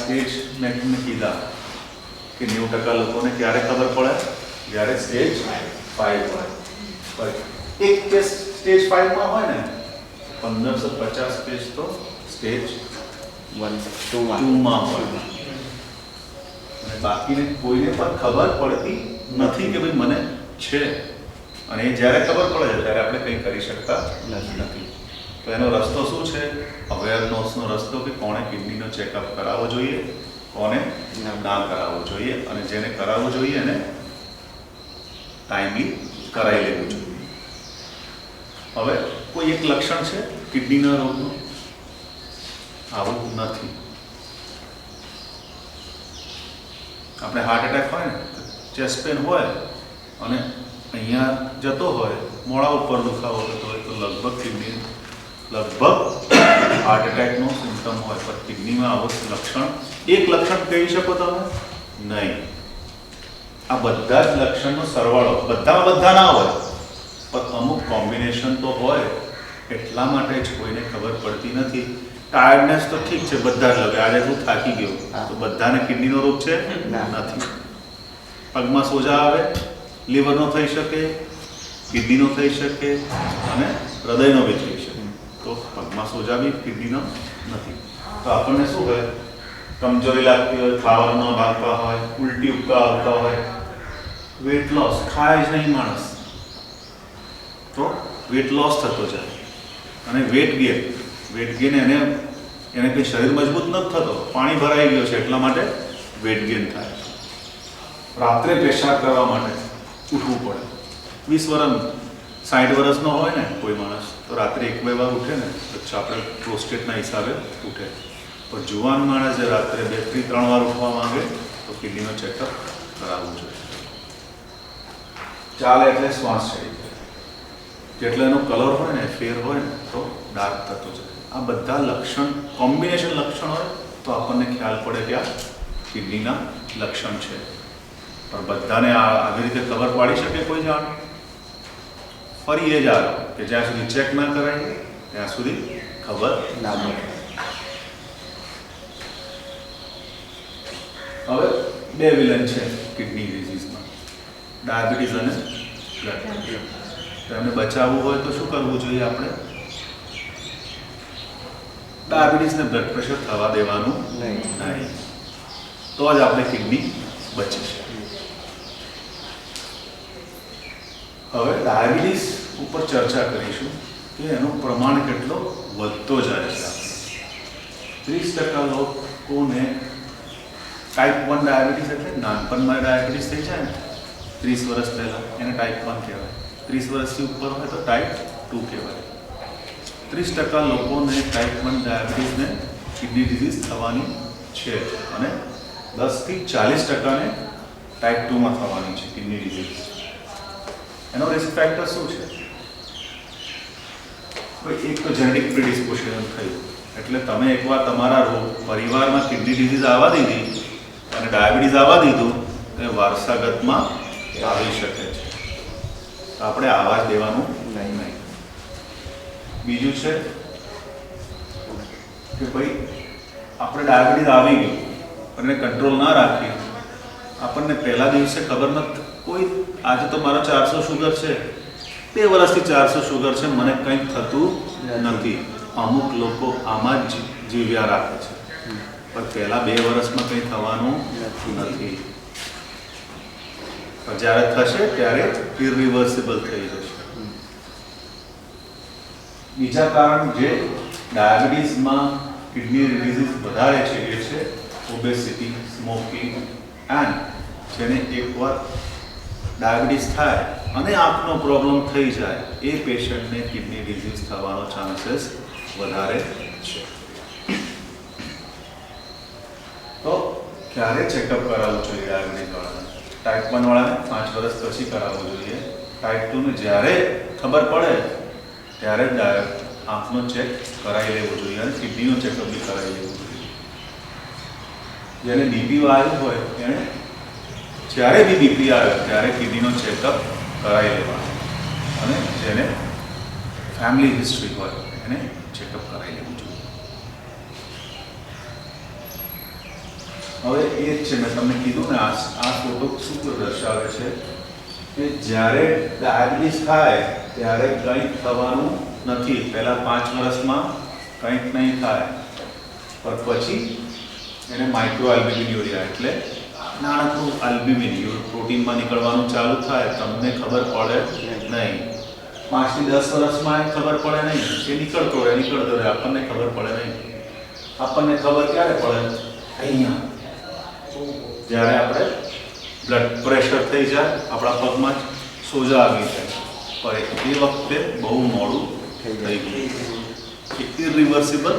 Stage મેં તમને કીધા કે 90% લોકોને ક્યારે ખબર પડે જ્યારે સ્ટેજ 5 હોય. એક કેસ સ્ટેજ 5 માં હોય ને 1550 કેસ તો સ્ટેજ 1 2 માં હોય અને બાકીને કોઈને પણ ખબર પડતી નથી કે ભાઈ મને છે. અને એ જ્યારે ખબર પડે છે ત્યારે આપણે કંઈ કરી શકતા નથી. તો એનો રસ્તો શું છે? અવેરનેસનો રસ્તો કે કોણે કિડનીનો ચેકઅપ કરાવવો જોઈએ, કોને ના કરાવવો જોઈએ, અને જેને કરાવવું જોઈએ એને ટાઈમલી કરાવી લેવું જોઈએ. હવે કોઈ એક લક્ષણ છે કિડનીના રોગનું? આવું નથી. આપણે હાર્ટ એટેક હોય ને, ચેસ્ટ પેન હોય અને અહીંયા જતો હોય, મોડા ઉપર દુખાવો થતો હોય, તો લગભગ હાર્ટ એટેકનો સિમ્પટમ હોય. પણ કિડનીમાં આવું લક્ષણ, એક લક્ષણ કહી શકો તમે? નહીં. આ બધા જ લક્ષણનો સરવાળો, બધા ના હોય પણ અમુક કોમ્બિનેશન તો હોય. એટલા માટે જ કોઈને ખબર પડતી નથી. ટાયર્ડનેસ તો ઠીક છે, બધા જ લગે. આજે તું થાકી ગયો, તો બધાને કિડનીનો રોગ છે? નથી. પગમાં સોજા આવે, લીવરનો થઈ શકે, કિડનીનો થઈ શકે અને હૃદયનો બી થઈ શકે. તો પગમાં સોજા બી કિડનીનો નથી. તો આપણને શું હોય? કમજોરી લાગતી હોય, ખાવાનું ન ભાગતા હોય, ઉલટી ઉપકા આવતા હોય, વેટ લોસ, ખાય જ નહીં માણસ તો વેટ લોસ થતો જાય. અને વેટ ગેન એને કંઈ શરીર મજબૂત નથી થતો, પાણી ભરાઈ ગયો છે એટલા માટે વેટ ગેન થાય. રાત્રે પેશાબ કરવા માટે ઉઠવું પડે. 20 વર્ષ 60 વર્ષનો હોય ને કોઈ માણસ, તો રાત્રે 1-2 વાર ઉઠે ને તો આપણે પ્રોસ્ટેટના હિસાબે ઉઠે. પણ જુવાન માણસ જે રાત્રે 2-3 વાર ઉઠવા માંગે તો કિડનીનો ચેકઅપ કરાવવું જોઈએ. ચાલે એટલે શ્વાસ ચડી જાય, જેટલો એનો કલર હોય ને, ફેર હોય ને, તો ડાર્ક થતો જાય. આ બધા લક્ષણ, કોમ્બિનેશન લક્ષણ હોય તો આપણને ખ્યાલ પડે કે આ કિડનીના લક્ષણ છે. પણ બધાને આવી રીતે ખબર પાડી શકે કોઈ જાણ? ફરી એ જ આવે કે જ્યાં સુધી ચેક ના કરાય ત્યાં સુધી ખબર ના પડે. હવે 2 વિલન છે કિડની ડિઝીઝમાં, ડાયાબિટીસ અને બ્લડ પ્રેશર. તો એમને બચાવવું હોય તો શું કરવું જોઈએ આપણે? ડાયાબિટીસ ને બ્લડ પ્રેશર થવા દેવાનું નહીં. તો જ આપણે કિડની બચે છે. હવે ડાયાબિટીસ ઉપર ચર્ચા કરીશું કે એનું પ્રમાણ કેટલો વધતો જાય છે. 30% લોકોને ટાઈપ 1 ડાયાબિટીસ, એટલે નાનપણમાં ડાયાબિટીસ થઈ જાય ને 30 વર્ષ પહેલાં, એને ટાઈપ 1 કહેવાય. 30 વર્ષથી ઉપર હોય તો ટાઈપ 2 કહેવાય. 30% લોકોને ટાઈપ 1 ડાયાબિટીસને કિડની ડિઝીઝ થવાની છે અને 10થી 40%ને ટાઈપ 2માં થવાની છે કિડની ડિઝીઝ. એનો રિસ્ક ફેક્ટર શું છે? એક તો જેનેટિક પ્રિડિસ્પોઝિશન થયું, એટલે તમે એકવાર તમારા પરિવારમાં કિડની ડિઝીઝ આવવા દીધી અને ડાયાબિટીસ આવવા દીધું, એ વારસાગતમાં આવી શકે છે. તો આપણે આવા જ દેવાનું નહીં. બીજું છે કે ભાઈ આપણે ડાયાબિટીસ આવી ગયું અને કંટ્રોલ ના રાખી, આપણને પહેલા દિવસે ખબર નથી, કોઈ આજે તો મારો 400 શુગર છે, 2 વર્ષથી 400 શુગર છે, મને કંઈ થતું નથી. અમુક લોકો આમાં જ જીવ્યા રાખે છે, પણ પહેલા 2 વર્ષમાં કંઈ થવાનું નથી. પણ જ્યારે થશે ત્યારે ઇરિવર્સિબલ થઈ જશે. બીજા કારણ જે ડાયાબિટીસમાં કિડની ડિઝીઝ વધારે છે એ છે ઓબેસિટી, સ્મોકિંગ એન્ડ જેને એકવાર ડાયાબિટીસ થાય અને આંખનો પ્રોબ્લેમ થઈ જાય એ પેશન્ટને કિડની ડિઝીઝ થવાનો ચાન્સીસ વધારે છે. તો ક્યારે ચેકઅપ કરાવવું જોઈએ ડાયાબિટીસ વાળાને? ટાઈપ 1 વાળાને 5 વર્ષ પછી કરાવવું જોઈએ. ટાઈપ 2 ને જ્યારે ખબર પડે ત્યારે જ આંખનો ચેક કરાવી લેવો જોઈએ અને કિડનીનો ચેકઅપ બી કરાવી લેવો જોઈએ. જેને બીપી આવ્યું હોય એને જ્યારે બી બીપી આવે ત્યારે કિડનીનો ચેકઅપ કરાવી લેવાનો અને જેને ફેમિલી હિસ્ટ્રી હોય એને ચેકઅપ કરાવી લેવું જોઈએ. હવે એ જ છે, મેં તમને કીધું ને, આ ફોટો શું દર્શાવે છે કે જ્યારે ડાયાબિટીસ થાય ત્યારે કંઈક થવાનું નથી. પહેલા 5 વર્ષમાં કંઈક નહીં થાય, પણ પછી એને માઇક્રો આલ્બ્યુમિન્યુરિયા એટલે નાનકડું આલ્બ્યુમિન પ્રોટીનમાં નીકળવાનું ચાલુ થાય. તમને ખબર પડે નહીં. 5 થી 10 વર્ષમાં ખબર પડે નહીં, એ નીકળતો રહે, આપણને ખબર પડે નહીં. આપણને ખબર ક્યારે પડે? અહીંયા, જ્યારે આપણે બ્લડ પ્રેશર થઈ જાય, આપણા પગમાં જ સોજા આવી જાય, પણ એ વખતે બહુ મોડું થઈ ગયું, ઇરિવર્સિબલ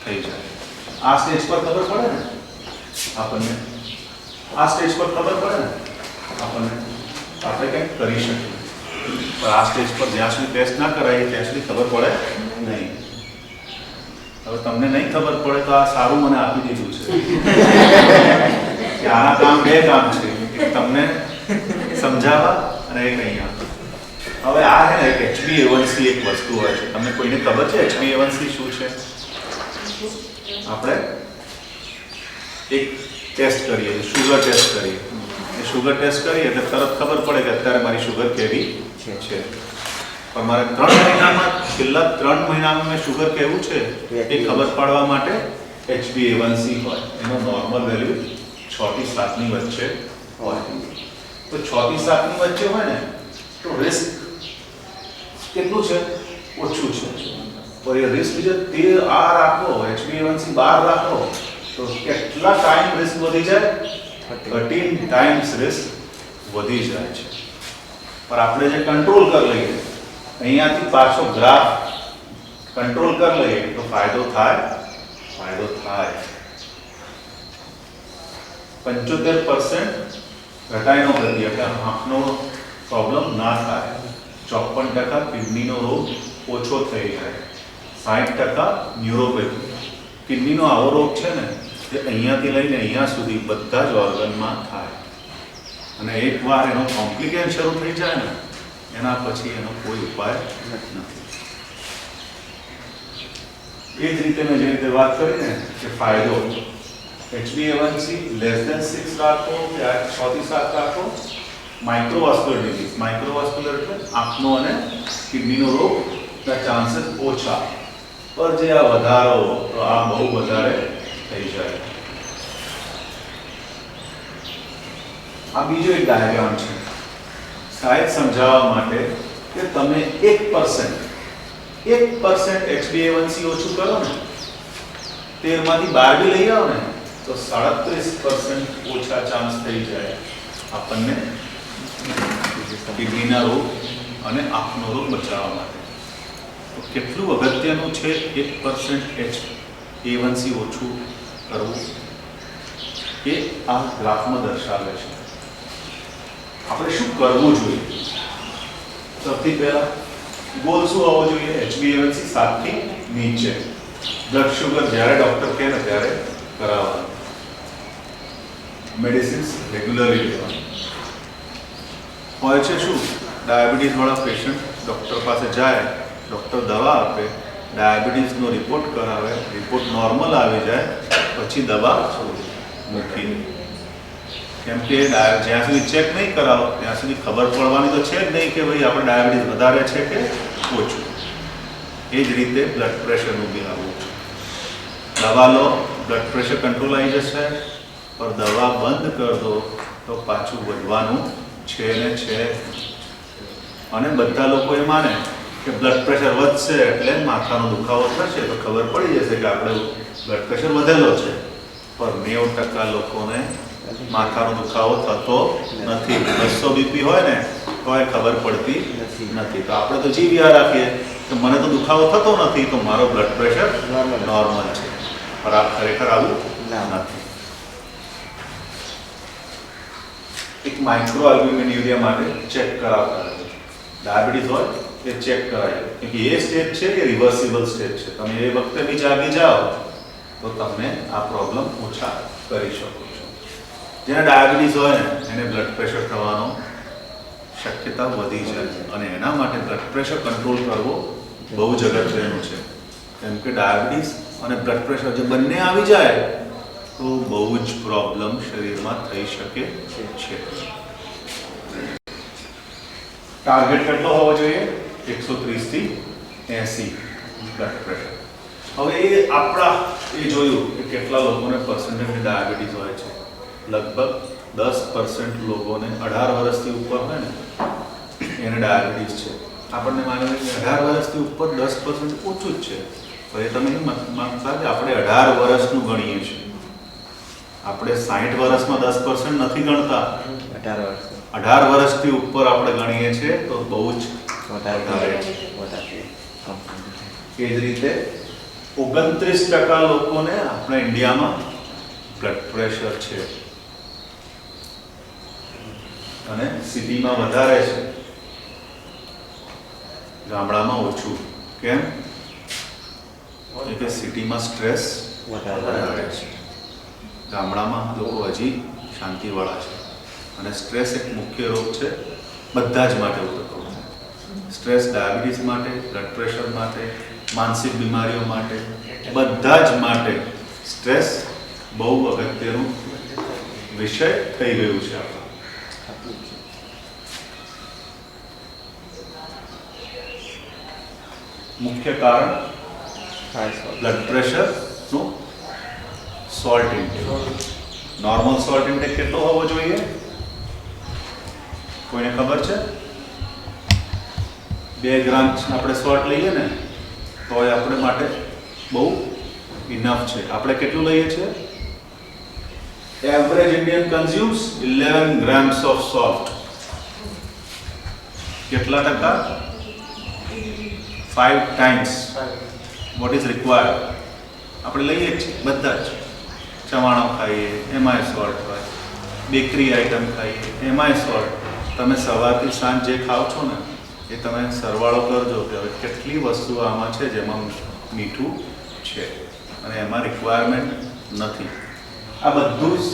થઈ જાય. આ સ્ટેજ પર ખબર પડે ને આપણને, આ સ્ટેજ પર ખબર પડે ને આપણને, આપણે કંઈક કરી શકીએ. પણ આ સ્ટેજ પર જ્યાં સુધી ટેસ્ટ ના કરાય ત્યાં સુધી ખબર પડે નહીં. હવે તમને નહીં ખબર પડે તો આ સારું મને આપી દીધું છે કે આના કામ 2 કામ છે, એક તમને સમજાવવા અને એક અહીંયા. હવે આ છે ને એક HbA1c એક વસ્તુ હોય છે. તમને કોઈને ખબર છે HbA1c શું છે? આપણે એક ટેસ્ટ કરીએ, શુગર ટેસ્ટ કરીએ. એ શુગર ટેસ્ટ કરીએ એટલે તરત ખબર પડે કે અત્યારે મારી શુગર કેવી છે. પણ મારે 3 મહિનામાં, છેલ્લા 3 મહિનામાં મેં શુગર કેવું છે એ ખબર પાડવા માટે HbA1c હોય. એનો નોર્મલ વેલ્યુ 6 થી 7 ની વચ્ચે હોય. તો 6 થી 7 ની વચ્ચે હોય ને તો રિસ્ક કેટલું છે? ઓછું છે. પર એ રિસ્ક જો તે આ રાખો, HbA1c 12 રાખો તો કેટલા ટાઈમ રિસ્ક વધી જાય? 13 ટાઈમ્સ રિસ્ક વધી જાય છે. પર આપણે જે કંટ્રોલ કરી લઈએ, અહીંયાથી પાછો ગ્રાફ કંટ્રોલ કરી લઈએ તો ફાયદો થાય. 75% ઘટાડનો એટલે આંખનો પ્રોબ્લેમ ના થાય. 54% કિડનીનો રોગ ઓછો થઈ જાય. 60% ન્યુરોપેથી. કિડનીનો આવો રોગ છે ને જે અહીંયાથી લઈને અહીંયા સુધી બધા જ ઓર્ગનમાં થાય, અને એકવાર એનો કોમ્પ્લિકેશન શરૂ થઈ જાય ને એના પછી એનો કોઈ ઉપાય નથી. એ જ રીતે મેં જે રીતે વાત કરી ને કે ફાયદો, HbA1c <6 રાખો, 6 થી 7 રાખો. માઇક્રોવાસ્ક્યુલર ડિઝીઝ, માઇક્રોવાસ્ક્યુલર એટલે આંખનો અને કિડનીનો રોગના ચાન્સીસ ઓછા, પર જે આ વધારો તો આ બહુ વધારે થઈ જાય. આ બીજો એક ડાયાગ્રામ છે શાયદ સમજાવવા માટે કે તમે 1% HbA1c ઓછું કરો ને, 13 માંથી 12 બી લઈ આવો ને તો 37% ઓછા ચાન્સ થઈ જાય આપણને કિડનીના રોગ અને આંખનો રોગ બચાવવા માટે. તો કેટલું અગત્યનું છે 1% HbA1c ઓછું કરવું, એ આ ગ્રાફમાં દર્શાવે છે. આપણે શું કરવું જોઈએ? સૌથી પહેલા ગોલ શું હોવો જોઈએ? HbA1c 7 થી નીચે. બ્લડ શુગર જ્યારે ડોક્ટર કહે ને ત્યારે કરાવવાનું. મેડિસિન્સ રેગ્યુલરલી લેવાની. હોય છે શું, ડાયાબિટીસ વાળા પેશન્ટ ડોક્ટર પાસે જાય, ડોક્ટર દવા આપે, ડાયાબિટીસનો રિપોર્ટ કરાવે, રિપોર્ટ નોર્મલ આવી જાય પછી દવા મૂકી. કેમ કે જ્યાં સુધી ચેક નહીં કરાવો ત્યાં સુધી ખબર પડવાની તો છે જ નહીં કે ભાઈ આપણે ડાયાબિટીસ વધારે છે કે ઓછું. એ જ રીતે બ્લડ પ્રેશરનું બી આવું છે. દવા લો, બ્લડ પ્રેશર કંટ્રોલ આવી જશે, પણ દવા બંધ કરી દો તો પાછું વધવાનું છે ને છે. અને બધા લોકો એ માને કે બ્લડ પ્રેશર વધશે એટલે માથાનો દુખાવો થશે તો ખબર પડી જશે કે આપણે બ્લડ પ્રેશર વધેલો છે. પણ 90% લોકોને માથાનો દુખાવો થતો નથી. 200 બીપી હોય ને તો એ ખબર પડતી નથી. તો આપણે તો જીવ્યા રાખીએ કે મને તો દુખાવો થતો નથી તો મારો બ્લડ પ્રેશર નોર્મલ છે, પણ આ ખરેખર આવું નથી. એક માઇક્રો આલ્બ્યુમિન્યુરિયા માટે ચેક કરાવતા રહેજો. ડાયાબિટીસ હોય એ ચેક કરાય, કેમ કે એ સ્ટેજ છે એ રિવર્સિબલ સ્ટેજ છે. તમે એ વખતે બી જાગી જાઓ તો તમે આ પ્રોબ્લેમ ઓછા કરી શકો છો. જેને ડાયાબિટીસ હોય ને એને બ્લડ પ્રેશર થવાનો શક્યતા વધી જાય, અને એના માટે બ્લડ પ્રેશર કંટ્રોલ કરવો બહુ જ અગત્યનું છે. કેમ કે ડાયાબિટીસ અને બ્લડ પ્રેશર જે બંને આવી જાય તો બહુ જ પ્રોબ્લેમ શરીરમાં થઈ શકે છે. ટાર્ગેટ કેટલો હોવો જોઈએ? 130 થી 80 બ્લડ પ્રેશર. હવે એ આપણા એ જોયું કે કેટલા લોકોને પર્સન્ટેજ ડાયાબિટીસ હોય છે. લગભગ 10% લોકોને 18 વર્ષથી ઉપર હોય ને એને ડાયાબિટીસ છે. આપણને માની કે 18 વર્ષથી ઉપર 10% ઓછું જ છે. તો એ તમે માનતા કે આપણે 18 વર્ષનું ગણીએ છીએ. આપણે 60 વર્ષમાં 10% નથી ગણતા. 18 વર્ષથી ઉપર આપણે ગણીએ છીએ તો બહુ જ વધારે. એ જ રીતે 29% લોકોને આપણે ઇન્ડિયામાં બ્લડ પ્રેશર છે અને સિટીમાં વધારે છે, ગામડામાં ઓછું. કેમ? કે સિટીમાં સ્ટ્રેસ વધારે છે, ગામડામાં લોકો હજી શાંતિવાળા છે. અને સ્ટ્રેસ એક મુખ્ય રોગ છે બધા જ માટે. સ્ટ્રેસ ડાયાબિટીસ માટે, બ્લડ પ્રેશર માટે, માનસિક બીમારીઓ માટે, બધા જ માટે સ્ટ્રેસ બહુ અગત્યનું વિષય થઈ ગયું છે. મુખ્ય કારણ બ્લડ પ્રેશરનું salt intake. Normal salt intake કેટલો હોવો જોઈએ? કોઈને ખબર છે? 2 ગ્રામ આપણે સોલ્ટ લઈએ ને તો એ આપણે માટે બહુ ઇનફ છે. આપણે કેટલું લઈએ છીએ? Average Indian consumes 11 grams of salt. કેટલા ટકા? 5 times what is required. આપણે લઈએ છીએ બધા જ. ચવાણો ખાઈએ એમાંય સોલ્ટ હોય, બેકરી આઈટમ ખાઈએ એમાંય સોલ્ટ. તમે સવારથી સાંજ જે ખાઓ છો ને એ તમે સરવાળો કરજો કે હવે કેટલી વસ્તુ આમાં છે જેમાં મીઠું છે અને એમાં રિક્વાયરમેન્ટ નથી. આ બધું જ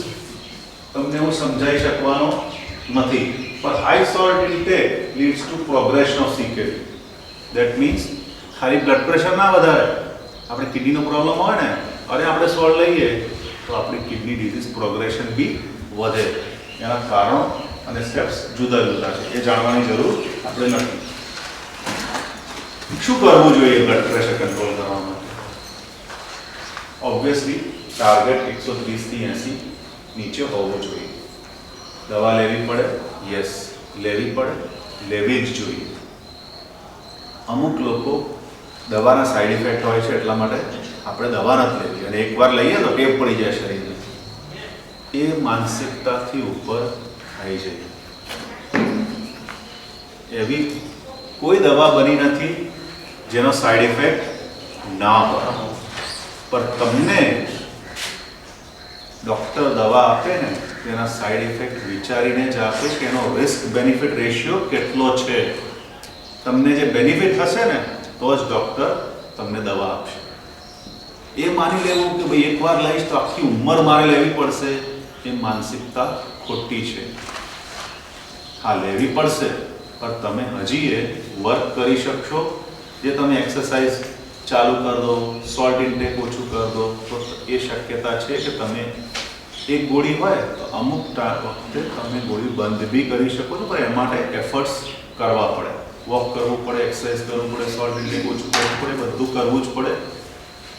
તમને હું સમજાવી શકવાનો નથી. પણ high salt intake leads two progression of CKD. That means ખાલી બ્લડ પ્રેશર ના વધારે, આપણે કિડનીનો પ્રોબ્લેમ હોય ને અને આપણે સોલ્ટ લઈએ તો આપણી કિડની ડિઝીઝ પ્રોગ્રેશન બી વધે. એના કારણો અને સ્ટેપ્સ જુદા જુદા છે, એ જાણવાની જરૂર આપણે નથી. શું કરવું જોઈએ બ્લડ પ્રેશર કંટ્રોલ કરવા માટે? ઓબ્વિયસલી ટાર્ગેટ 130 થી 80 નીચે હોવું જોઈએ. દવા લેવી પડે? યસ, લેવી પડે, લેવી જ જોઈએ. અમુક લોકો દવાના સાઈડ ઇફેક્ટ હોય છે એટલા માટે આપણે દવા નથી લેવી અને એકવાર લઈએ તો ટેપ પડી જાય શરીરને. એ માનસિકતાથી ઉપર આવી જાય. એવી કોઈ દવા બની નથી જેનો સાઈડ ઇફેક્ટ ના હોય. પણ તમને ડૉક્ટર દવા આપે ને તેના સાઈડ ઇફેક્ટ વિચારીને જ આપે કે એનો રિસ્ક બેનિફિટ રેશિયો કેટલો છે. તમને જે બેનિફિટ હશે ને તો જ ડૉક્ટર તમને દવા આપશે. એ માની લેવું કે ભાઈ એકવાર લઈશ તો આખી ઉંમર મારે લેવી પડશે, એ માનસિકતા ખોટી છે. હા, લેવી પડશે પણ તમે હજી એ વર્ક કરી શકશો. જે તમે એક્સરસાઇઝ ચાલુ કરી દો, સોલ્ટ ઇન્ટેક ઓછું કરી દો તો એ શક્યતા છે કે તમે એક ગોળી હોય તો અમુક વખતે તમે ગોળી બંધ બી કરી શકો છો. પણ એ માટે એફર્ટ્સ કરવા પડે. વોક કરવું પડે, એક્સરસાઇઝ કરવું પડે, સોલ્ટ ઇન્ટેક ઓછું કરવું પડે, બધું કરવું જ પડે.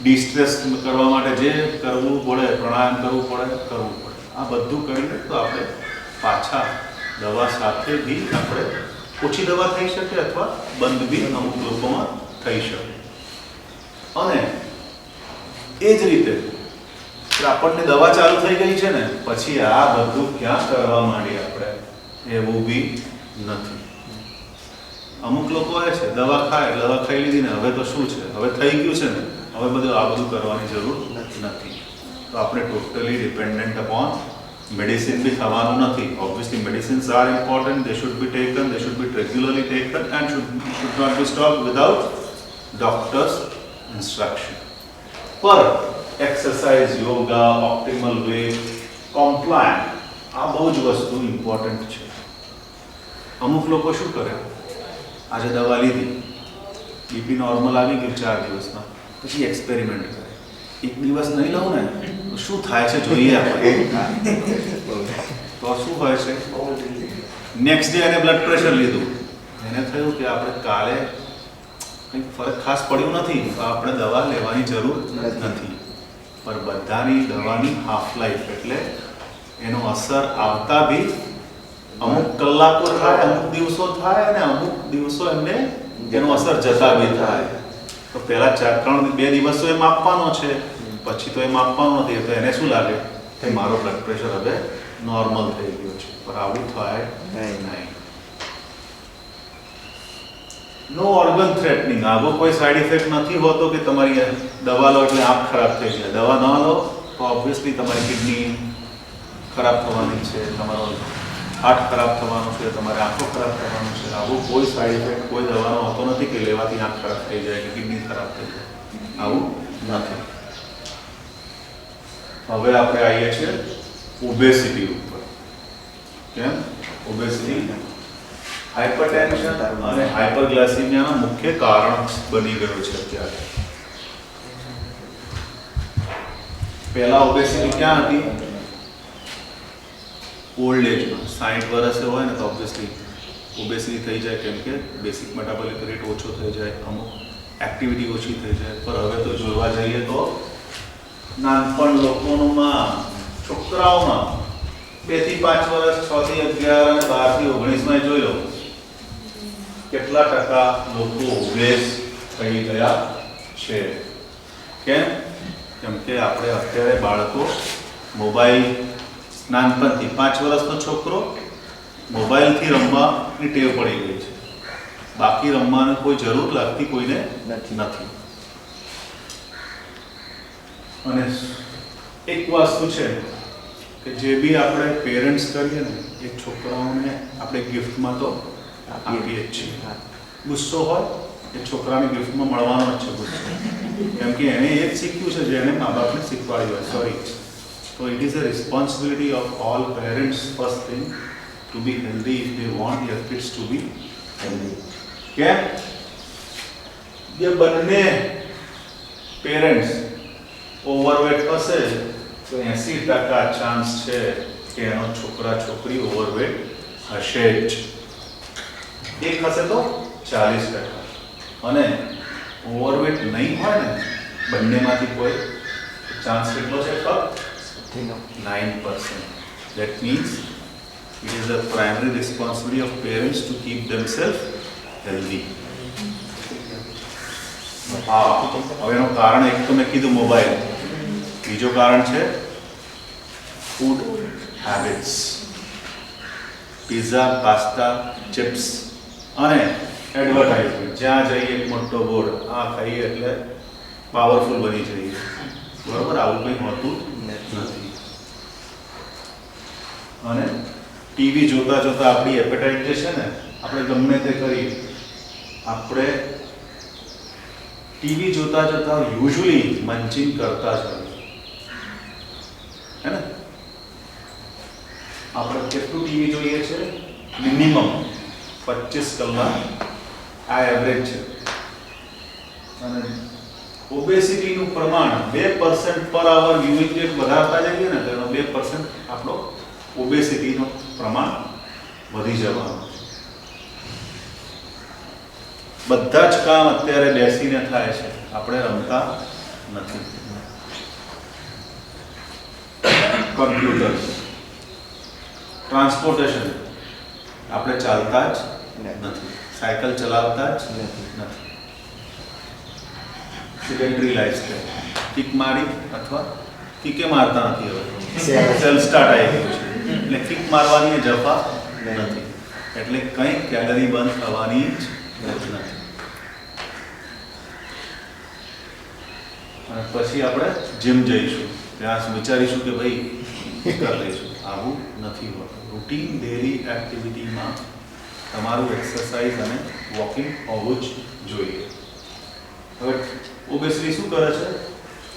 ડિસ્ટ્રેસ કરવા માટે જે કરવું પડે, પ્રાણાયામ કરવું પડે. આ બધું કરીને તો આપણે પાછા દવા સાથે બી આપણે ઓછી દવા થઈ શકે અથવા બંધ બી અમુક લોકોમાં થઈ શકે. અને એ જ રીતે આપણને દવા ચાલુ થઈ ગઈ છે ને પછી આ બધું ક્યાં કરવા માંડીએ આપણે, એવું બી નથી. અમુક લોકો એ છે દવા ખાય, દવા ખાઈ લીધી ને હવે તો શું છે, હવે થઈ ગયું છે ને હવે બધું આ બધું કરવાની જરૂર નથી. તો આપણે ટોટલી ડિપેન્ડન્ટ અપોન મેડિસિન બી થવાનું નથી. Obviously medicines are important, they should be taken, they should be regularly taken and should not be stopped without doctors instruction. પર exercise, yoga, optimal way, compliant, આ બહુ જ વસ્તુ ઇમ્પોર્ટન્ટ છે. અમુક લોકો શું કરે, આજે દવા લીધી, બીપી નોર્મલ આવી ગયું 4 દિવસમાં, પછી એક્સપેરિમેન્ટ કરે. એક દિવસ નહીં લઉં ને શું થાય છે જોઈએ આપણે. તો શું હોય છે, નેક્સ્ટ ડે એને બ્લડ પ્રેશર લીધું, એને થયું કે આપણે કાલે કંઈક ફરક ખાસ પડ્યું નથી, તો આપણે દવા લેવાની જરૂર નથી. પણ બધાની દવાની હાફ લાઈફ એટલે એનો અસર આવતા બી અમુક કલાકો થાય, અમુક દિવસો થાય, અને અમુક દિવસો એમને એનો અસર જતા બી થાય. તો પહેલા 2 દિવસ તો એ માપવાનો છે, પછી તો એ માપવાનો નથી. તો એને શું લાગે કે મારો બ્લડ પ્રેશર હવે નોર્મલ થઈ ગયો છે. પણ આવું થાય નહીં. નો ઓર્ગન થ્રેટનિંગ, આવો કોઈ સાઈડ ઇફેક્ટ નથી હોતો કે તમારી દવા લો એટલે આંખ ખરાબ થઈ જાય. દવા ન લો તો ઓબ્વિયસલી તમારી કિડની ખરાબ થવાની છે, તમારો હાર્ટ ખરાબ થવાનું છે, તમારે આંખો ખરાબ થવાનું છે. આવો કોઈ સાઈડ ઇફેક્ટ કોઈ દવાનો હોતો નથી કે લેવાથી આંખ ખરાબ થઈ જાય કે કિડની ખરાબ થઈ જાય. આવું નથી. હવે આપણે આવીએ છીએ ઓબેસિટી ઉપર. કેમ ઓબેસિટી હાઇપરટેન્શન અને હાઇપરગ્લાઇસેમિયાના મુખ્ય કારણ બની ગયું છે અત્યારે. પહેલા ઓબેસિટી ક્યાં હતી? ઓલ્ડ એજમાં 60 વર્ષે હોય ને તો ઓબ્વિયસલી ઓબેસિટી થઈ જાય, કેમ કે બેસિક મેટાબોલિક રેટ ઓછો થઈ જાય, અમુક એક્ટિવિટી ઓછી થઈ જાય. પણ હવે તો જોવા જઈએ તો નાનપણ લોકોમાં, છોકરાઓમાં 2 થી 5 વર્ષ, 6 થી 11 અને 12 થી 19 માં જોઈ લો કેટલા ટકા લોકો ઓબેસ થઈ ગયા છે. કેમ? કેમ કે આપણે અત્યારે બાળકો મોબાઈલ, નાનપણથી 5 વર્ષનો છોકરો મોબાઈલથી રમવાની ટેવ પડી ગઈ છે. બાકી રમવાની કોઈ જરૂર લાગતી કોઈને નથી. અને એક વસ્તુ છે કે જે બી આપણે પેરેન્ટ્સ કરીએ ને એ છોકરાઓને આપણે ગિફ્ટમાં તો આપીએ જ છીએ. ગુસ્સો હોય એ છોકરાને ગિફ્ટમાં મળવાનો જ છે ગુસ્સો, કેમ કે એને એ જ શીખ્યું છે જે એને મા બાપને શીખવાડ્યું હોય. Sorry. So it is a responsibility of all parents, first thing, to be healthy if they want their kids to be healthy. કેમ? જે બંને પેરેન્ટ્સ ઓવરવેટ હશે તો 80% ચાન્સ છે કે એનો છોકરા છોકરી ઓવરવેટ હશે જ. એક હશે તો 40%. અને ઓવરવેટ નહીં હોય ને બંનેમાંથી કોઈ, ચાન્સ કેટલો છે? ફક્ત 9%. That means it is the primary responsibility of parents to keep themselves healthy. હવે એનું કારણ એક તો મેં કીધું મોબાઈલ, બીજો કારણ છે food habits. Pizza, pasta, chips અને એડવર્ટાઇઝમેન્ટ. જ્યાં જઈએ એક મોટો બોર્ડ, આ ખાઈએ એટલે પાવરફુલ બની જઈએ. બરોબર? આવું કંઈ હોતું નથી. અને ટીવી જોતા જોતા આપણી એપેટાઇટ જે છે ને, આપણે ગમે તે કરીએ, આપણે ટીવી જોતા જોતા યુઝ્યુઅલી મંચિંગ કરતા જ હોય, હે ને? આપણે કેટલું ટીવી જોઈએ છે? મિનિમમ 25 કલાક આ એવરેજ છે. અને ઓબેસિટીનું પ્રમાણ 2% પર આવર વ્યુઇંગ રેટ વધારતા જઈએ ને તો એનો 2% આપણો ઓબેસિટીનું પ્રમાણ વધી જવાનું. બધા જ કામ અત્યારે બેસીને થાય છે, આપણે રમતા નથી. કમ્પ્યુટર્સ, ટ્રાન્સપોર્ટેશન, આપણે ચાલતા જ નથી, સાયકલ ચલાવતા જ નથી. સેડેન્ટરી લાઈફસ્ટાઈલ, કિક મારી અથવા કિકે મારતા નથી. હવે સેલ્ફ સ્ટાર્ટ આવી ગયું છે એટલે કિક મારવાની એ જફા નથી, એટલે કંઈ કેલરી બંધ થવાની જ નથી. અને પછી આપણે જીમ જઈશું, ત્યાં વિચારીશું કે ભાઈ કરી લઈશું. આવું નથી હોતું. રૂટીન ડેલી એક્ટિવિટીમાં તમારું એક્સરસાઇઝ અને વોકિંગ હોવું જ જોઈએ. હવે ઓબેસિટી શું કરે છે?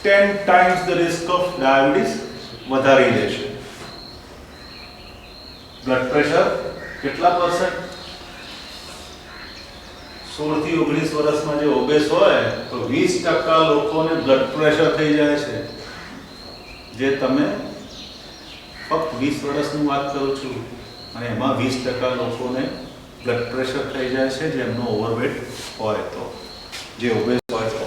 10 times the risk of diabetes વધારી દે છે. બ્લડ પ્રેશર કેટલા %? 16 થી 19 વર્ષમાં જે ઓબેસ હોય તો 20% લોકોને બ્લડ પ્રેશર થઈ જાય છે. જે તમે ફક્ત 20 વર્ષનું વાત કરું છું અને એમાં 20% લોકોને બ્લડ પ્રેશર થઈ જાય છે જેમનો ઓવરવેટ હોય તો, જે ઓબેસ હોય તો.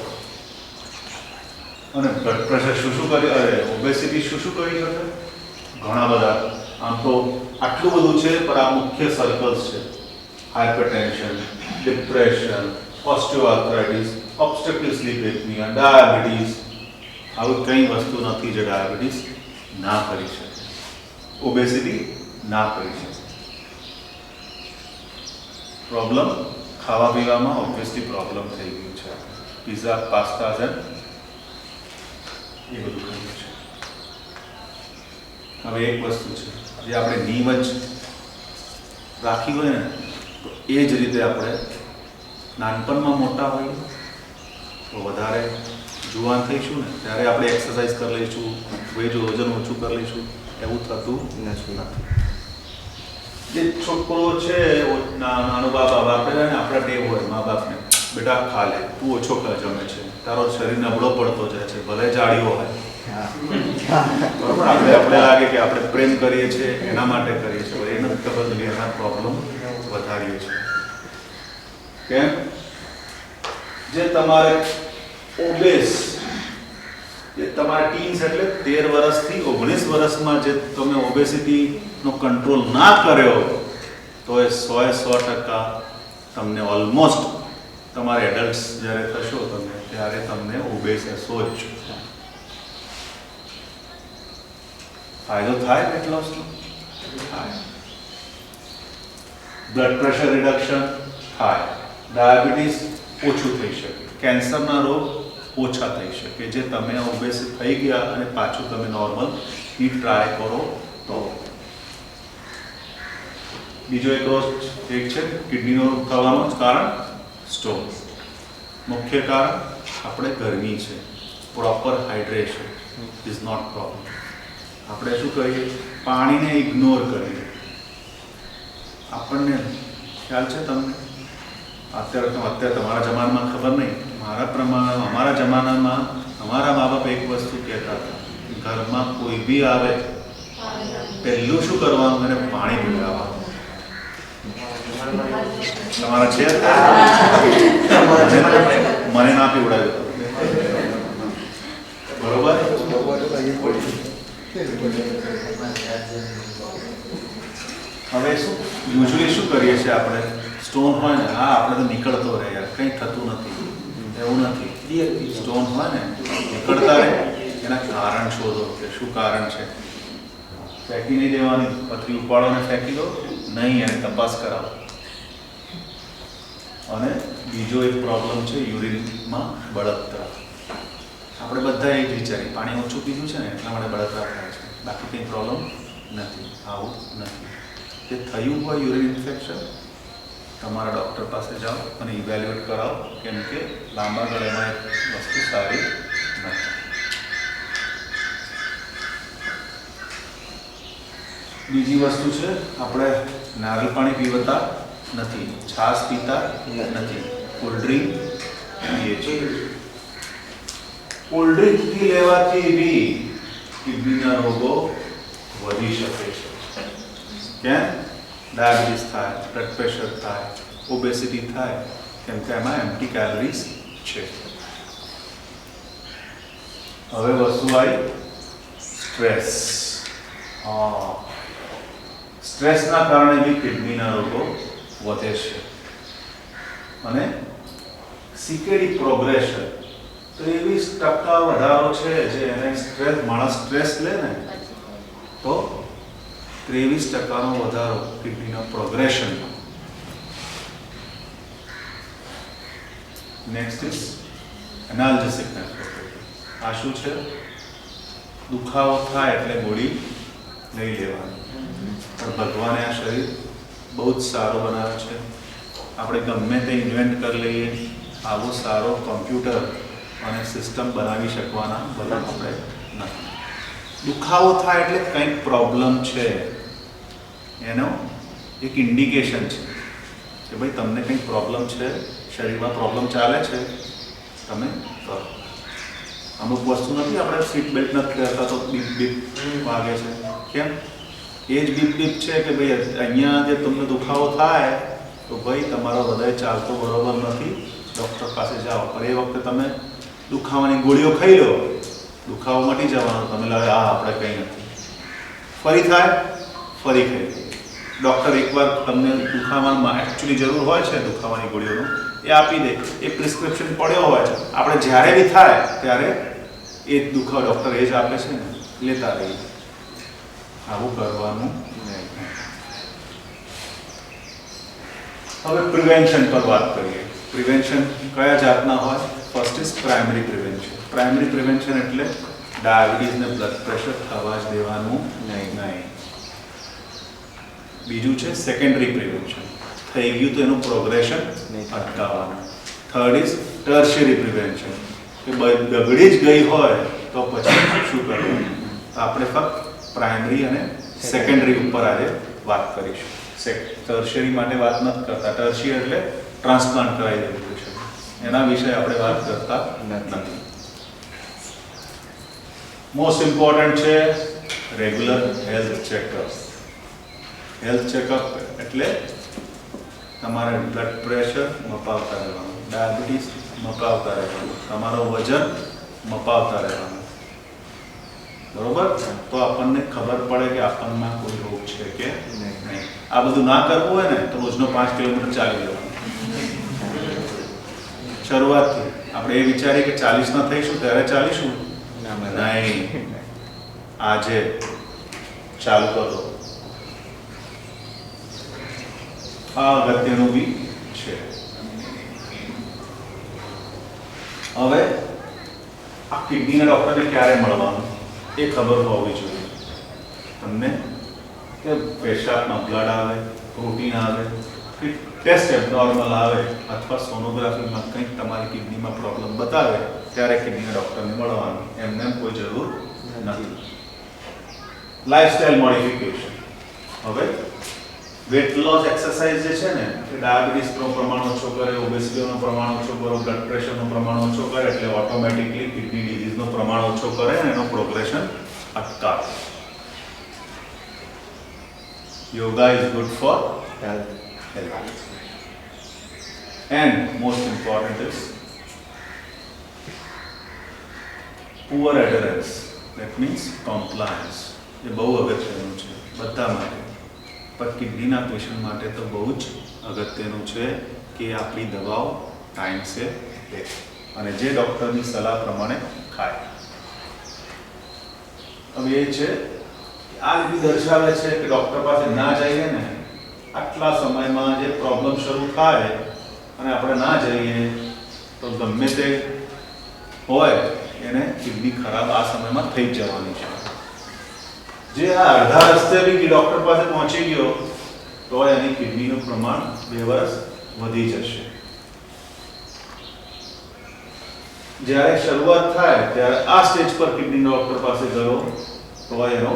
અને બ્લડ પ્રેશર શું કરી, ઓબેસિટી શું કરી શકે? ઘણા બધા. આમ તો આટલું બધું છે, પણ આ મુખ્ય સર્કલ્સ છે: hypertension, depression, osteoarthritis, obstructive sleep apnoea, diabetes. આવી કઈ વસ્તુ નથી જે ડાયાબિટીસ ના કરી શકે, ઓબેસિટી ના કરી શકે. પ્રોબ્લેમ ખાવા પીવામાં ઓબ્વિયસલી પ્રોબ્લેમ થઈ ગયું છે. પિઝા, પાસ્તા છે, એ બધું ખાયું છે. હવે એક વસ્તુ છે જે આપણે નીમ જ રાખી હોય ને, તો એ જ રીતે આપણે નાનપણમાં મોટા હોઈએ તો વધારે જુવાન થઈશું ને ત્યારે આપણે એક્સરસાઇઝ કરી લઈશું, વજન ઓછું કરી લઈશું, એવું થતું નથી. જે છોકરો છે નાનો બાપ, આપણે આપણા ટેવ હોય મા બાપને, બેટા ખા લે, તું ઓછો જમે છે, તારો શરીર નબળો પડતો જાય છે, ભલે જાડીઓ હોય. બરોબર, આપણે લાગે કે આપણે પ્રેમ કરીએ છીએ એના માટે કરીએ છીએ, એ નથી ખબર કે એના પ્રોબ્લેમ વધારીએ છીએ. કેમ? જે તમારે ઓબેસ, જે તમારા ટીન્સ એટલે 13 વર્ષથી 19 વર્ષમાં જે તમે ઓબેસિટીનો કંટ્રોલ ના કર્યો, તો એ 100% તમને ઓલમોસ્ટ તમારે એડલ્ટ્સ જ્યારે થશો તમે ત્યારે તમને ઓબેસ હશો જ. ફાયદો થાય વેટ લોસનો? થાય. બ્લડ પ્રેશર રિડક્શન થાય, ડાયાબિટીસ ઓછું થઈ શકે, કેન્સરના રોગ ઓછા થઈ શકે, જે તમે ઓબેસ થઈ ગયા અને પાછું તમે નોર્મલ ટ્રાય કરો તો. બીજો એક છે કિડનીનો રોગ થવાનું કારણ સ્ટોન. મુખ્ય કારણ આપણે ગરમી છે, proper hydration is not proper. આપણે શું કરીએ? પાણીને ઇગ્નોર કરીએ. આપણને ખ્યાલ છે તમને? અત્યારે તમારા જમાનામાં ખબર નહીં, અમારા જમાનામાં અમારા મા બાપ એક વસ્તુ કહેતા હતા, ઘરમાં કોઈ બી આવે પહેલું શું કરવાનું? એને પાણી પીવડાવવાનું. તમારા છે? મને ના પીવડાવ્યું. બરોબર. હવે શું યુઝ્યુઅલી શું કરીએ છીએ આપણે? સ્ટોન હોય ને, હા આપણે તો નીકળતો રહે યાર, કંઈ થતું નથી, એવું નથી. સ્ટોન હોય ને નીકળતા રહે, એના કારણ શોધો કે શું કારણ છે. ફેંકી નહીં દેવાની, પથરી ઉપાડો ને ફેંકી દો નહીં, એને તપાસ કરાવો. અને બીજો એક પ્રોબ્લેમ છે યુરિનમાં બળતરા. આપણે બધા એ જ વિચારીએ પાણી ઓછું પીધું છે ને એટલા માટે બળતરા થાય છે, બાકી કંઈ પ્રોબ્લેમ નથી. આવું નથી. જે થયું હોય યુરિન ઇન્ફેક્શન, તમારા ડૉક્ટર પાસે જાઓ અને ઇવેલ્યુએટ કરાવો, કેમ કે લાંબા ગાળામાં એક વસ્તુ સારી નથી. બીજી વસ્તુ છે, આપણે નારિયેળ પાણી પીવતા નથી, છાશ પીતા નથી, કોલ્ડ ડ્રિંક પીએ છીએ. કોલ્ડ ડ્રિંકથી લેવાથી બી કિડનીના રોગો વધી શકે છે. કેમ? ડાયાબિટીસ થાય, બ્લડ પ્રેશર થાય, ઓબેસિટી થાય, કેમ કે એમાં એમ્પ્ટી કેલરીઝ છે. હવે વસ્તુ આવી સ્ટ્રેસ. સ્ટ્રેસના કારણે બી કિડનીના રોગો વધે છે. અને સીકેડી પ્રોગ્રેશન 23% વધારો છે, જે એને માણસ સ્ટ્રેસ લે ને તો 23% વધારો કિડનીના પ્રોગ્રેશનમાં. Next is analgesic nephropathy. આ શું છે? દુખાવો થાય એટલે ગોળી લઈ લેવાની. પણ ભગવાને આ શરીર બહુ જ સારો બનાવ્યો છે. આપણે ગમે તે ઇન્વેન્ટ કરી લઈએ, આવો સારો કોમ્પ્યુટર અને સિસ્ટમ બનાવી શકવાના બધા આપણે નથી. દુખાવો થાય એટલે કંઈક પ્રોબ્લેમ છે, એનો એક ઇન્ડિકેશન છે કે ભાઈ તમને કંઈક પ્રોબ્લેમ છે, શરીરમાં પ્રોબ્લેમ ચાલે છે, તમે કરો. અમુક વસ્તુ નથી આપણે સીટ બેલ્ટ નથી પહેરતા તો બીપ બીપ વાગે છે. કેમ? એ જ બીપ બીપ છે કે ભાઈ અહીંયા જે તમને દુખાવો થાય તો ભાઈ તમારો હૃદય ચાલતું બરોબર નથી, ડૉક્ટર પાસે જાઓ. પણ એ વખતે તમે દુખાવાની ગોળીઓ ખાઈ લો, દુખાવો મટી જવાનો, તમે લાગે આપણે કંઈ નથી. ફરી થાય, ફરી ખાઈ લો. ડૉક્ટર એકવાર તમને દુખાવામાં એકચ્યુઅલી જરૂર હોય છે દુખાવાની ગોળીઓનું, એ આપી દે, એ પ્રિસ્ક્રિપ્શન પડ્યો હોય છે. આપણે જ્યારે બી થાય ત્યારે એ જ દુખાવો ડૉક્ટર એ જ આપે છે ને, લેતા રહીએ. આવું કરવાનું નહીં. હવે પ્રિવેન્શન પર વાત કરીએ. પ્રિવેન્શન કયા જાતના હોય? First is primary prevention. Primary prevention એટલે ડાયાબિટીસ ને બ્લડ પ્રેશર થવા જ દેવાનું નહીં. બીજું છે સેકન્ડરી પ્રિવેન્શન, થઈ ગયું તો એનું પ્રોગ્રેશન અટકાવવાનું. થર્ડ ઇઝ ટર્શિયરી પ્રિવેન્શન, કે બગડી જ ગઈ હોય તો પછી શું કરવું. આપણે ફક્ત પ્રાઇમરી અને સેકન્ડરી ઉપર આજે વાત કરીશું. ટર્શિયરી માટે વાત નથી કરતા. ટર્શિયર એટલે ટ્રાન્સપ્લાન્ટ કરાવી દેવું છે, એના વિશે આપણે વાત કરતા નથી. મોસ્ટ ઇમ્પોર્ટન્ટ છે regular health checkup. Health checkup એટલે તમારે બ્લડ પ્રેશર મપાવતા રહેવાનું, ડાયાબિટીસ મપાવતા રહેવાનું, તમારું વજન મપાવતા રહેવાનું. બરોબર? તો આપણને ખબર પડે કે આપણને કોઈ રોગ છે કે નહીં. આ બધું ના કરવું હોય ને તો રોજનો 5 કિલોમીટર ચાલી જવાનું. શરૂઆતથી આપણે એ વિચારીએ કે 40 ના થઈશું ત્યારે ચાલીશું, નહીં, આજે ચાલુ કરો. આ અગત્યનું બી છે. હવે આ કિડનીના ડોક્ટરને ક્યારે મળવાનું એ ખબર હોવી જોઈએ તમને, કે પેશાબમાં બ્લડ આવે, પ્રોટીન આવે, કે ટેસ્ટ એબનોર્મલ આવે અથવા સોનોગ્રાફીમાં કંઈક તમારી કિડનીમાં પ્રોબ્લેમ બતાવે ત્યારે કિડનીના ડોક્ટરને મળવાનું. એમને કોઈ જરૂર નથી. Lifestyle modification. હવે વેટ લોસ એક્સરસાઇઝ જે છે ને એ ડાયાબિટીસનું પ્રમાણ ઓછો કરે, ઓબેસિટીનું પ્રમાણ ઓછો કરે, બ્લડ પ્રેશરનું પ્રમાણ ઓછો કરે, એટલે ઓટોમેટિકલી કિડની ડિઝીઝનું પ્રમાણ ઓછો કરે અને એનું પ્રોગ્રેશન અટકાવે. Yoga is good for health. And most important is poor adherence, that means compliance. એ બહુ અગત્યનું છે બધા માટે, પણ કિડનીના પેશન્ટ માટે તો બહુ જ અગત્યનું છે કે આપણી દવાઓ ટાઈમસે લે અને જે ડૉક્ટરની સલાહ પ્રમાણે ખાય. હવે એ છે આ રીતે દર્શાવે છે કે ડૉક્ટર પાસે ના જઈએ ને આટલા સમયમાં જે પ્રોબ્લેમ શરૂ થાય અને આપણે ના જઈએ તો ગમે તે હોય એને કિડની ખરાબ આ સમયમાં થઈ જ જવાની છે. જે આ અડધા રસ્તે બી ડૉક્ટર પાસે પહોંચી ગયો તો એની કિડનીનું પ્રમાણ 2 વર્ષ વધી જશે. જ્યારે શરૂઆત થાય ત્યારે આ સ્ટેજ પર કિડની ડૉક્ટર પાસે ગયો તો એનો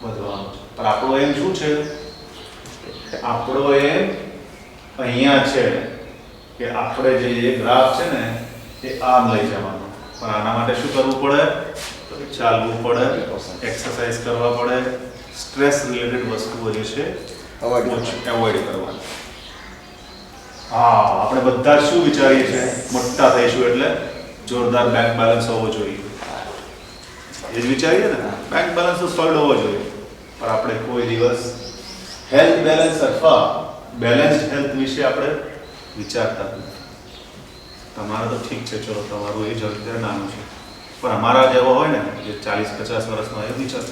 વધવાનો છે. પણ આપણો એમ શું છે? આપણો એમ અહીંયા છે કે આપણે જે ગ્રાફ છે ને એ આમ લઈ જવાનો. પણ આના માટે શું કરવું પડે? ચાલવું પડે, એક્સરસાઇઝ કરવા પડે, સ્ટ્રેસ રિલેટેડ વસ્તુઓ જે છે એવોઇડ કરવાની. હા, આપણે બધા શું વિચારીએ છીએ? મોટા થઈશું એટલે જોરદાર બેંક બેલેન્સ હોવો જોઈએ. એ જ વિચારીએ ને, બેંક બેલેન્સ તો સોલિડ હોવો જોઈએ. પણ આપણે કોઈ દિવસ હેલ્થ બેલેન્સ અથવા બેલેન્સ્ડ હેલ્થ વિશે આપણે વિચારતા નથી. તમારે તો ઠીક છે, ચલો તમારું એ જવાબદાર નાનું છે, પણ અમારા જેવો હોય ને જે 40-50 વર્ષનો એ વિચાર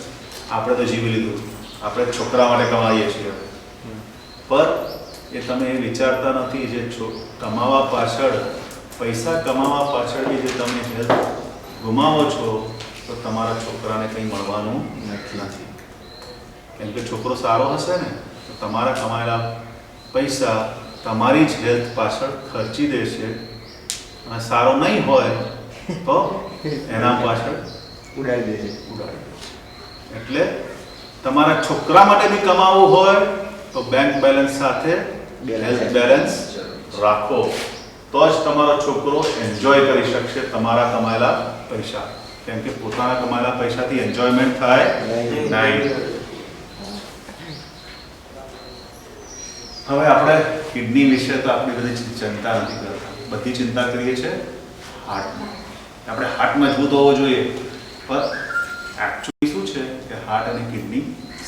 આપણે તો જીવી લીધું. આપણે છોકરા માટે કમાઈએ છીએ, પણ એ તમે એ વિચારતા નથી જે કમાવા પાછળ, પૈસા કમાવા પાછળ જે તમે હેલ્થ ગુમાવો છો તો તમારા છોકરાને કંઈ મળવાનું નથી. કેમ કે છોકરો સારો હશે ને તો તમારા કમાયેલા પૈસા તમારી જ હેલ્થ પાછળ ખર્ચી દેશે, અને સારો નહીં હોય તો એના પાછળ ઉડાડી દેશે. એટલે તમારા છોકરા માટે બી કમાવવું હોય તો બેંક બેલેન્સ સાથે હેલ્થ બેલેન્સ રાખો. તો જ તમારો છોકરો એન્જોય કરી શકશે તમારા કમાયેલા પૈસા. કેમ કે પોતાના કમાયેલા પૈસાથી એન્જોયમેન્ટ થાય નહીં. હવે આપણે કિડની વિશે તો આપણી બધી ચિંતા નથી કરતા, બધી ચિંતા કરીએ છીએ હાર્ટમાં. આપણે હાર્ટ મજબૂત હોવો જોઈએ, પણ એકચ્યુઅલી શું છે કે હાર્ટ અને કિડની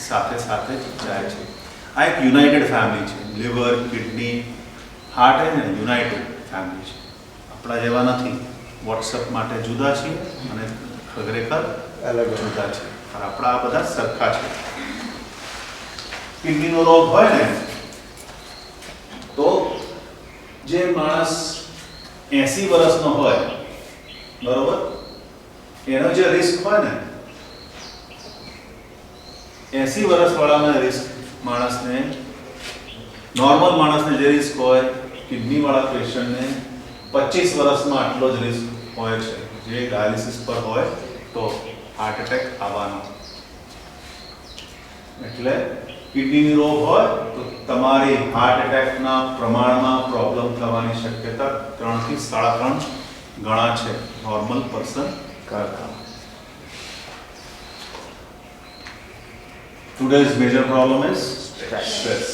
સાથે સાથે જ જાય છે. આ એક યુનાઇટેડ ફેમિલી છે. લીવર, કિડની, હાર્ટ એ ને યુનાઇટેડ ફેમિલી છે. આપણા જેવા નથી. વોટ્સઅપ માટે જુદા છીએ અને ખરેખર અલગ જુદા છે, પણ આપણા આ બધા સરખા છે. કિડનીનો રોગ હોય ને તો જે માણસ 80 વર્ષનો હોય, બરોબર, એનો જે રિસ્ક હોય ને 80 વર્ષવાળાનો રિસ્ક માણસને, નોર્મલ માણસને જે રિસ્ક હોય, કિડની વાળા પેશન્ટને 25 વર્ષમાં આટલો જ રિસ્ક હોય છે. જે ડાયાલિસિસ પર હોય તો હાર્ટ એટેક આવવાનો. એટલે કિડની રોગ હોય તો તમારી હાર્ટ એટેકના પ્રમાણમાં પ્રોબ્લેમ થવાની શક્યતા 3 થી 3.5 ગણા છે નોર્મલ પર્સન કરતા. Today's major problem is stress.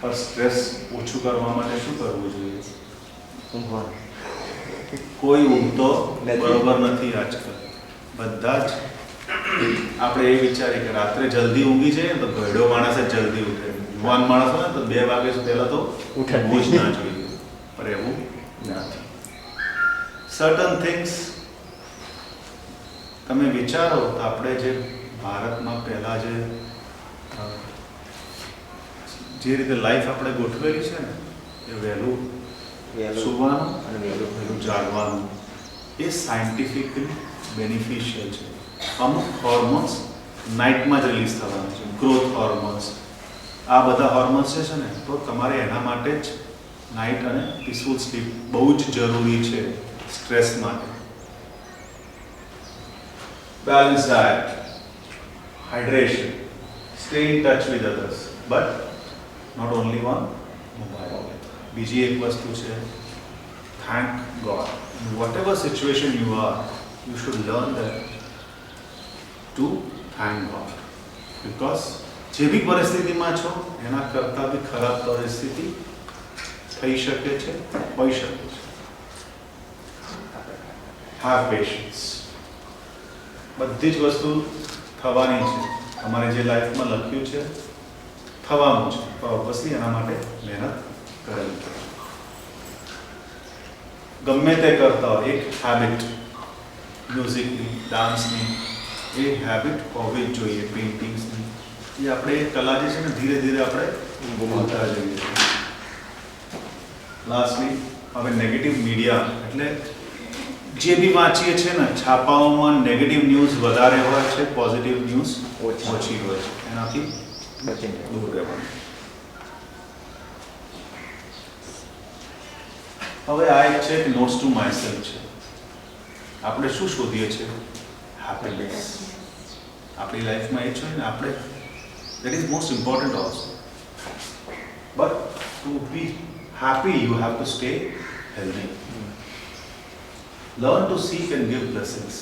પર સ્ટ્રેસ ઓછું કરવા માટે શું કરવું જોઈએ? કોઈ ઊંઘતો બરોબર નથી આજકાલ. બધા જ આપણે એ વિચારીએ કે રાત્રે જલ્દી ઊંઘી જઈએ તો ઘરડો માણસ જ જલ્દી ઉઠે. યુવાન માણસ હોય તો 2 વાગ્યા પહેલા તો ઉઠવું જ ના જોઈએ, પણ એવું નથી. સર્ટન થિંગ્સ તમે વિચારો તો આપણે જે ભારતમાં પહેલા જે રીતે લાઈફ આપણે ગોઠવેલી છે ને, એ વહેલું સુવાનું અને વહેલું જાગવાનું, એ સાયન્ટિફિકલી બેનિફિશિયલ છે. અમુક હોર્મોન્સ નાઇટમાં જ રિલીઝ થવાના છે, ગ્રોથ હોર્મોન્સ. આ બધા હોર્મોન્સ જે છે ને, તો તમારે એના માટે જ નાઇટ અને પીસફુલ સ્લીપ બહુ જ જરૂરી છે સ્ટ્રેસ માટે. Balance diet, hydration, stay in touch with others, but not only one mobile. બીજી એક વસ્તુ છે, thank God. Whatever situation you are, you should learn that to thank God. Because જે બી પરિસ્થિતિમાં છો એના કરતાં બી ખરાબ પરિસ્થિતિ થઈ શકે છે, હોઈ શકે છે. Have patience. બધી જ વસ્તુ થવાની છે. તમારે જે લાઈફમાં લખ્યું છે થવાનું છે, તો ઓબ્વિયસલી એના માટે મહેનત કરવી પડે. ગમે તે કરતા હોય, એક હેબિટ મ્યુઝિકની, ડાન્સની, એ હેબિટ હોવી જ જોઈએ. પેઇન્ટિંગ્સની, એ આપણે કલા જે છે ને ધીરે ધીરે આપણે ભૂલતા જઈએ છીએ. લાસ્ટલી, હવે નેગેટિવ મીડિયા, એટલે જે બી વાંચીએ છીએ ને, છાપાઓમાં નેગેટિવ ન્યૂઝ વધારે હોય છે, પોઝિટિવ ન્યૂઝ ઓછી હોય છે. એનાથી દૂર રહેવાનું. હવે આ એક છે નોટ્સ ટુ માયસેલ્ફ છે. આપણે શું શોધીએ છીએ? હેપીનેસ. આપણી લાઈફમાં એ છે ને, આપણે that is most important also, but to be happy you have to stay healthy. Learn to seek and give blessings.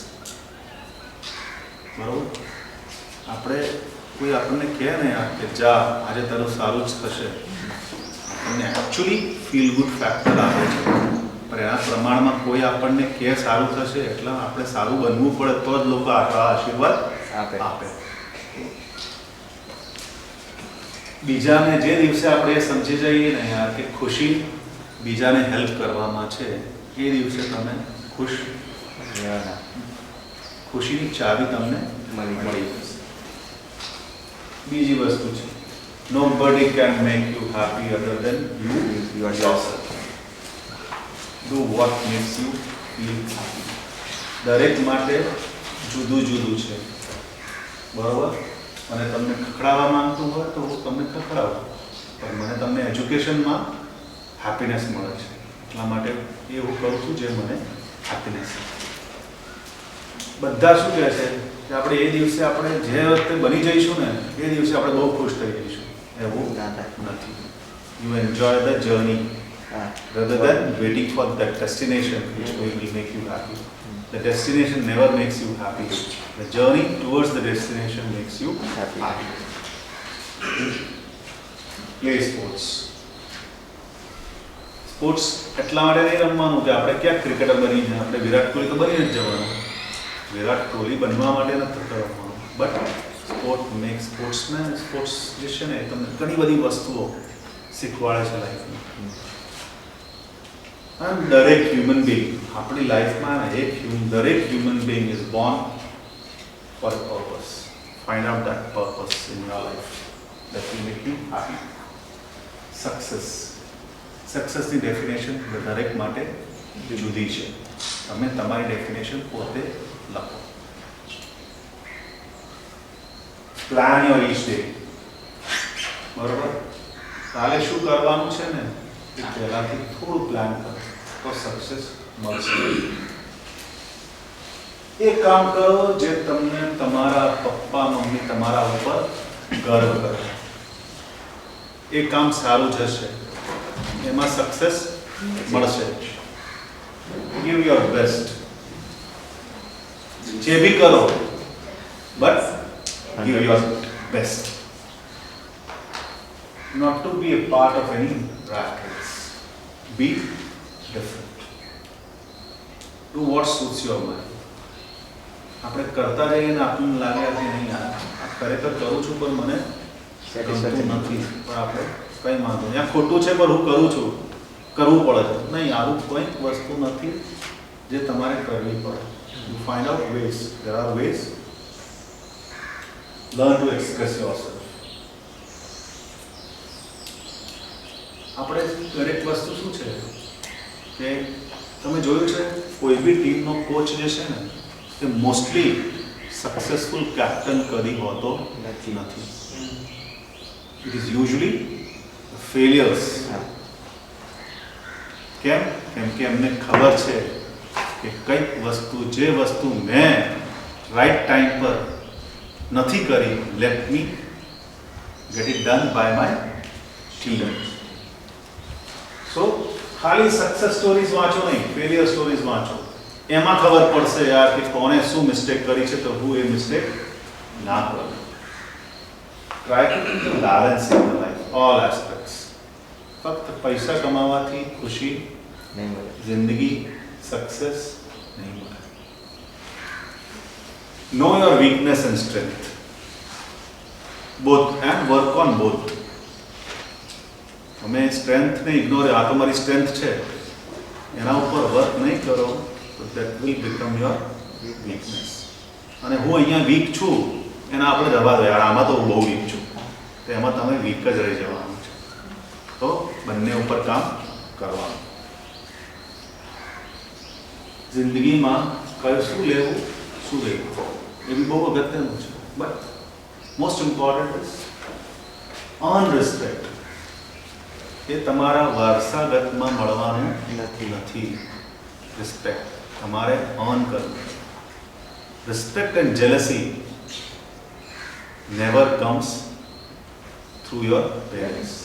બરોબર? આપણે કોઈ આપણને કહે ને કે જા આજે તારું સારું જ થશે, આપણને એકચ્યુઅલી ફીલ ગુડ ફેક્ટર આપે છે, પણ એના પ્રમાણમાં કોઈ આપણને કહે સારું થશે એટલે આપણે સારું બનવું પડે તો જ લોકો આપણા આશીર્વાદ આપે. બીજાને જે દિવસે આપણે એ સમજી જઈએ ને યાર કે ખુશી બીજાને હેલ્પ કરવામાં છે, એ દિવસે તમે ખુશીની ચાવી તમને મળી જશે. બીજી વસ્તુ છે, nobody can make you happy other than you yourself. Do what makes you feel happy. દરેક માટે જુદું જુદું છે, બરોબર? અને તમને ખખડાવવા માંગતું હોય તો હું તમને ખખડાવું, પણ મને તમને એજ્યુકેશનમાં હેપીનેસ મળે છે, એટલા માટે એવું કરું છું જે મને હેપીનેસ. બધા શું કહે છે કે આપણે એ દિવસે આપણે જે વખતે બની જઈશું ને એ દિવસે આપણે બહુ ખુશ થઈ જઈશું. એવું નથી. You enjoy the journey. rather than waiting for that destination which will make you happy. The destination never makes you happy. The journey towards the destination makes you happy. Play sports. Sports એટલા માટે નહીં રમવાનું કે આપણે ક્યાંક cricketer બની જાય, આપણે વિરાટ કોહલી તો બની જ જવાનું. વિરાટ કોહલી બનવા માટે નથી રમવાનું. બટ સ્પોર્ટ્સ જે છે ને એ તમને ઘણી બધી વસ્તુઓ શીખવાડે છે લાઈફમાં. અને દરેક હ્યુમન બિંગ આપણી લાઈફમાં દરેક human being is born for purpose. Find out that purpose in your life that will make you happy. સક્સેસની ડેફિનેશન દરેક માટે જુદી છે. તમે તમારી ડેફિનેશન પોતે લખો. Plan your each day. બરોબર, કાલે શું કરવાનું છે ને એ પહેલાથી થોડું પ્લાન કરો તો સક્સેસ મળશે. એ કામ કરો જે તમને તમારા પપ્પા મમ્મી તમારા ઉપર ગર્વ કરે. એ કામ સારું જશે, એમાં સક્સેસ મળશે. Give your best. જે બી કરો but give your best. Not to be a part of any rat race. Be different. Do what suits your mind. આપણે કરતા જઈએ ને આપણને લાગે કે નહીં આ ખરેખર કરું છું પણ મને ગમતું નથી, પણ આપણે કંઈ વાંધો નહીં, આ ખોટું છે પણ હું કરું છું, કરવું પડે છે. નહીં, આવું કોઈ વસ્તુ નથી જે તમારે કરવી પડે. You find out ways. There are ways. Learn to express yourself. આપણે દરેક વસ્તુ શું છે કે તમે જોયું છે કોઈ બી ટીમનો કોચ જે છે ને એ મોસ્ટલી સક્સેસફુલ કેપ્ટન કદી હોતો નથી. It is usually failures. કેમ? કેમ કે એમને ખબર છે કે કંઈક વસ્તુ જે વસ્તુ મેં રાઈટ ટાઈમ પર નથી કરી, let me get it done by my team. So ખાલી સક્સેસ સ્ટોરીઝ વાંચો નહીં, ફેલિયર સ્ટોરીઝ વાંચો. એમાં ખબર પડશે યાર કે કોને શું મિસ્ટેક કરી છે, તો હું એ મિસ્ટેક ના કરું. Try to keep the balance in the life, all aspects. ફક્ત પૈસા કમાવાથી ખુશી નહીં મળે, જિંદગી સક્સેસ નહીં મળે. Know your weakness and strength both and work on both. તમે સ્ટ્રેન્થને ઇગ્નોર, આ તમારી સ્ટ્રેન્થ છે એના ઉપર વર્ક નહીં કરો તો that will become your weakness. અને હું અહીંયા વીક છું એના આપણે જવા દો યાર, આમાં તો હું બહુ વીક છું, તો એમાં તમે વીક જ રહી જવાનું છે. તો બંને ઉપર કામ કરવાનું. જિંદગીમાં કયું શું લેવું શું લેવું એ બી બહુ અગત્યનું છે. But most important is earn respect. એ તમારા વારસાગતમાં મળવાનું નથી. રિસ્પેક્ટ તમારે અર્ન કરવું. Respect and jealousy never comes through your parents.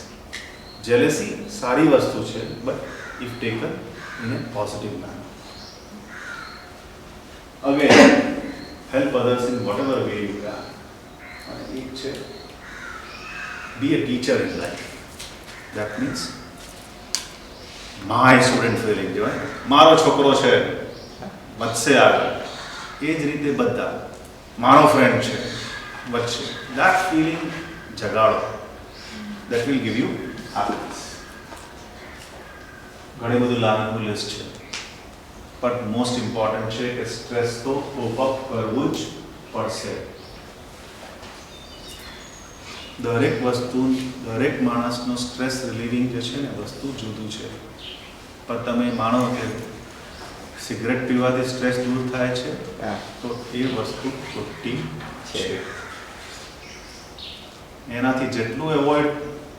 Jealousy સારી વસ્તુ છે but if taken in a positive manner. Again help others in whatever way you can. અને એક છે be a teacher in life. That means my student feeling કહેવાય, મારો છોકરો છે વધશે આગળ, એ જ રીતે બધા મારો ફ્રેન્ડ છે વચ્ચે. that feeling જગાડો. that will give you happiness. ઘણી બધું લાગવાનું લિસ્ટ છે બટ મોસ્ટ ઇમ્પોર્ટન્ટ છે કે સ્ટ્રેસ તો કોપ અપ કરવું જ પડશે. દરેક વસ્તુ, દરેક માણસનો સ્ટ્રેસ રિલીવિંગ જે છે ને વસ્તુ જુદું છે. પણ તમે માનો કે સિગરેટ પીવાથી સ્ટ્રેસ દૂર થાય છે તો એ વસ્તુ ખોટી છે. એનાથી જેટલું એવોઇડ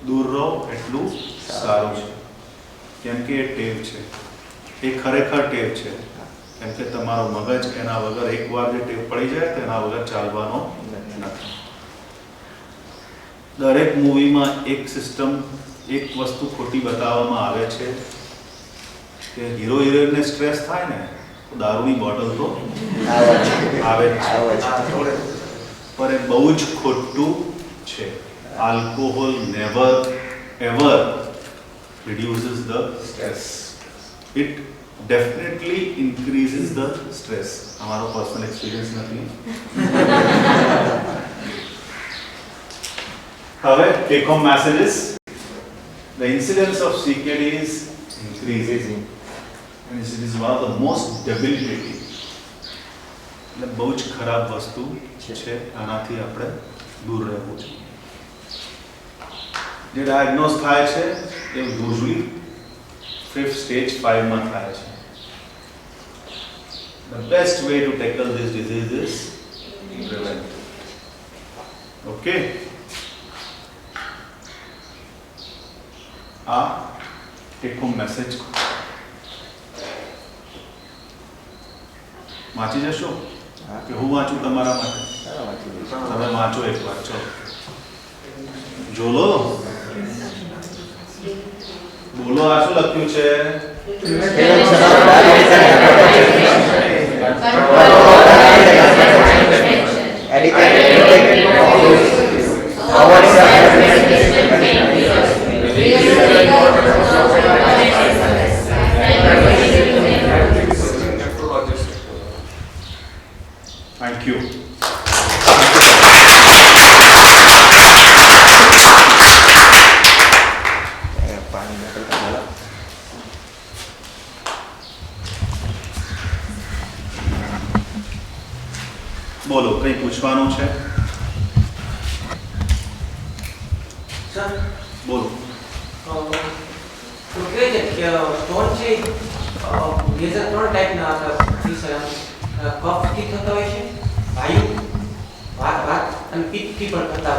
દૂર રહો એટલું સારું છે. કેમ કે એ ટેવ છે, એ ખરેખર ટેવ છે. કેમ કે તમારો મગજ એના વગર એકવાર જે ટેવ પડી જાય તો એના વગર ચાલવાનો નથી. દરેક મૂવીમાં એક સિસ્ટમ, એક વસ્તુ ખોટી બતાવવામાં આવે છે કે હીરો હિરોઈનને સ્ટ્રેસ થાય ને તો દારૂની બોટલ તો આવે જ છે. પર એ બહુ જ ખોટું છે. Alcohol never ever reduces the stress. It definitely increases the stress. हमारा personal experience નથી. હવે take home messages. The incidence of CKD is increasing and it is one of the most debilitating. એટલે બહુ જ ખરાબ વસ્તુ છે. આનાથી આપણે દૂર રહેવું છે. જે ડાયગ્નોઝ થાય છે એ યુઝ્યુઅલી 5th stage 5 માં થાય છે. The best way to tackle this disease is prevent. Okay? આ take home message વાંચી જશો કે હું વાંચું તમારા માટે? તમે વાંચો એક વાર. ચલો જોલો બોલો. આ શું લખ્યું છે? Thank you. બોલો, કઈ પૂછવાનું છે? સર બોલો. તો કે છે કે સ્ટોન છે લેઝર 3 ટાઈપના કફથી થતા હોય છે, વાયુ વાત અને પિત્તથી પણ થતા હોય